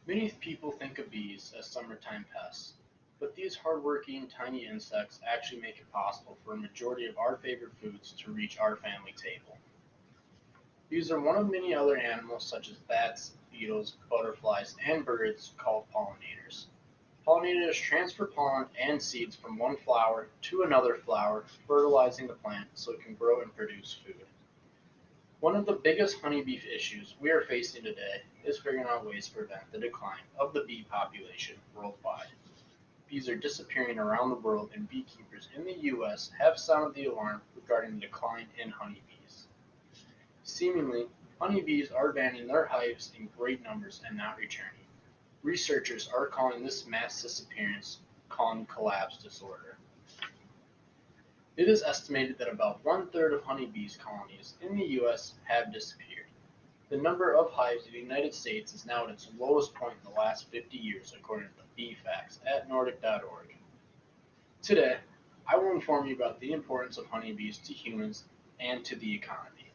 Many people think of bees as summertime pests, but these hardworking tiny insects actually make it possible for a majority of our favorite foods to reach our family table. Bees are one of many other animals such as bats, beetles, butterflies, and birds called pollinators. Pollinators transfer pollen and seeds from one flower to another flower, fertilizing the plant so it can grow and produce food. One of the biggest honeybee issues we are facing today is figuring out ways to prevent the decline of the bee population worldwide. Bees are disappearing around the world, and beekeepers in the US have sounded the alarm regarding the decline in honeybees. Seemingly, honeybees are abandoning their hives in great numbers and not returning. Researchers are calling this mass disappearance colony collapse disorder. It is estimated that about one-third of honeybees colonies in the US have disappeared. The number of hives in the United States is now at its lowest point in the last 50 years, according to the BeeFacts at Nordic.org. Today, I will inform you about the importance of honeybees to humans and to the economy.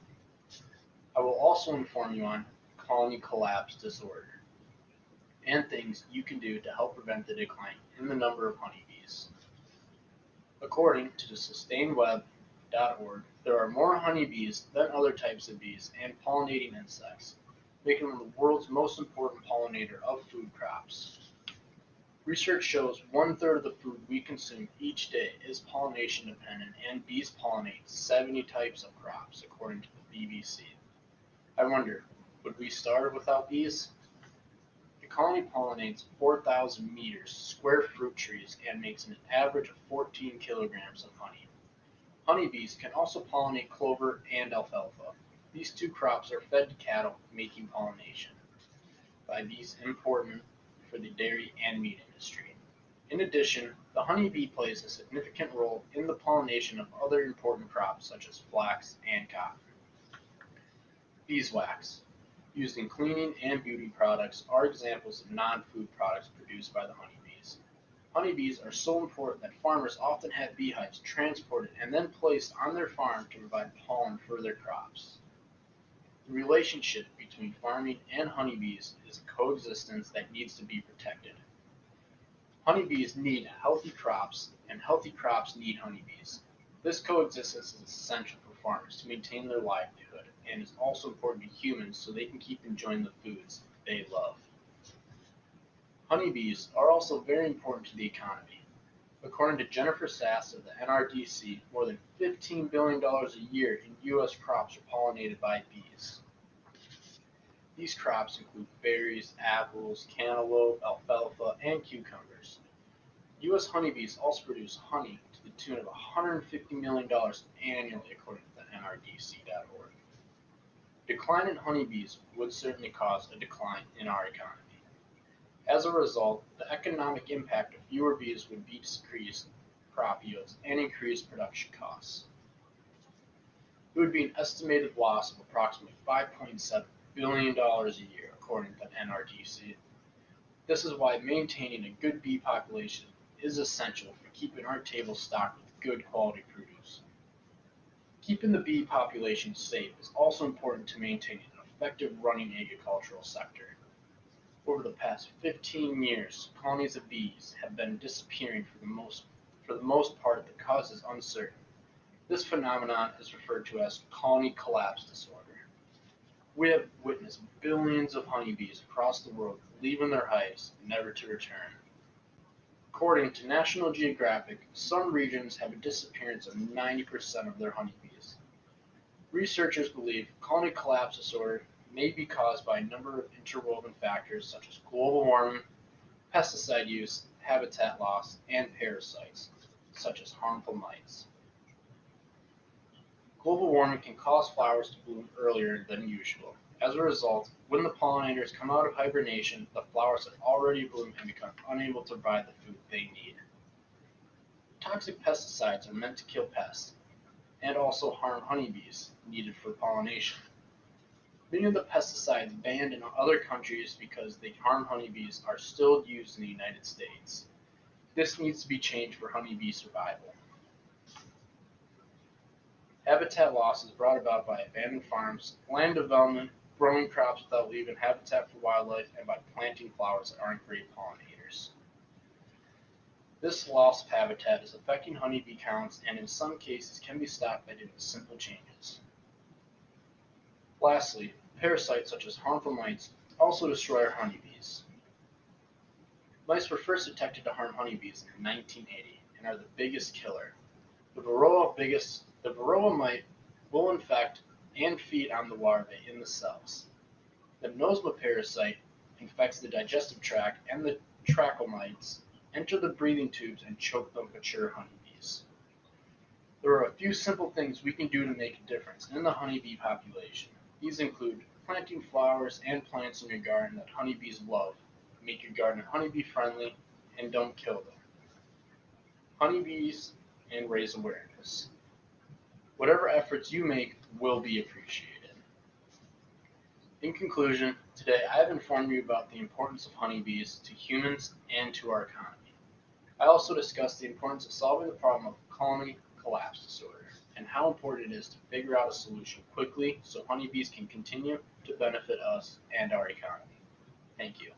I will also inform you on colony collapse disorder and things you can do to help prevent the decline in the number of honeybees. According to the sustainweb.org, there are more honeybees than other types of bees and pollinating insects, making them the world's most important pollinator of food crops. Research shows one-third of the food we consume each day is pollination dependent, and bees pollinate 70 types of crops, according to the BBC. I wonder, would we starve without bees? The colony pollinates 4,000 meters square fruit trees and makes an average of 14 kilograms of honey. Honeybees can also pollinate clover and alfalfa. These two crops are fed to cattle, making pollination by bees important for the dairy and meat industry. In addition, the honeybee plays a significant role in the pollination of other important crops such as flax and cotton. Beeswax, used in cleaning and beauty products, are examples of non-food products produced by the honeybees. Honeybees are so important that farmers often have beehives transported and then placed on their farm to provide pollen for their crops. The relationship between farming and honeybees is a coexistence that needs to be protected. Honeybees need healthy crops, and healthy crops need honeybees. This coexistence is essential for farmers to maintain their livelihood and is also important to humans so they can keep enjoying the foods they love. Honeybees are also very important to the economy. According to Jennifer Sass of the NRDC, more than $15 billion a year in U.S. crops are pollinated by bees. These crops include berries, apples, cantaloupe, alfalfa, and cucumbers. U.S. honeybees also produce honey to the tune of $150 million annually, according to the NRDC.org. Decline in honeybees would certainly cause a decline in our economy. As a result, the economic impact of fewer bees would be decreased crop yields and increased production costs. It would be an estimated loss of approximately $5.7 billion a year, according to the NRDC. This is why maintaining a good bee population is essential for keeping our table stocked with good quality produce. Keeping the bee population safe is also important to maintaining an effective running agricultural sector. Over the past 15 years, colonies of bees have been disappearing for the most part. The cause is uncertain. This phenomenon is referred to as colony collapse disorder. We have witnessed billions of honeybees across the world leaving their hives, never to return. According to National Geographic, some regions have a disappearance of 90% of their honeybees. Researchers believe colony collapse disorder may be caused by a number of interwoven factors such as global warming, pesticide use, habitat loss, and parasites, such as harmful mites. Global warming can cause flowers to bloom earlier than usual. As a result, when the pollinators come out of hibernation, the flowers have already bloomed and become unable to provide the food they need. Toxic pesticides are meant to kill pests and also harm honeybees needed for pollination. Many of the pesticides banned in other countries because they harm honeybees are still used in the United States. This needs to be changed for honeybee survival. Habitat loss is brought about by abandoned farms, land development, growing crops without leaving habitat for wildlife, and by planting flowers that aren't great pollinators. This loss of habitat is affecting honeybee counts and in some cases can be stopped by doing simple changes. Lastly, parasites such as harmful mites also destroy our honeybees. Mice were first detected to harm honeybees in 1980 and are the biggest killer. The Varroa mite will infect and feed on the larvae in the cells. The nosema parasite infects the digestive tract, and the trachomites enter the breathing tubes and choke the mature honeybees. There are a few simple things we can do to make a difference in the honeybee population. These include planting flowers and plants in your garden that honeybees love, make your garden honeybee friendly, and don't kill them. Honeybees and raise awareness. Whatever efforts you make will be appreciated. In conclusion, today I have informed you about the importance of honeybees to humans and to our economy. I also discussed the importance of solving the problem of colony collapse disorder and how important it is to figure out a solution quickly so honeybees can continue to benefit us and our economy. Thank you.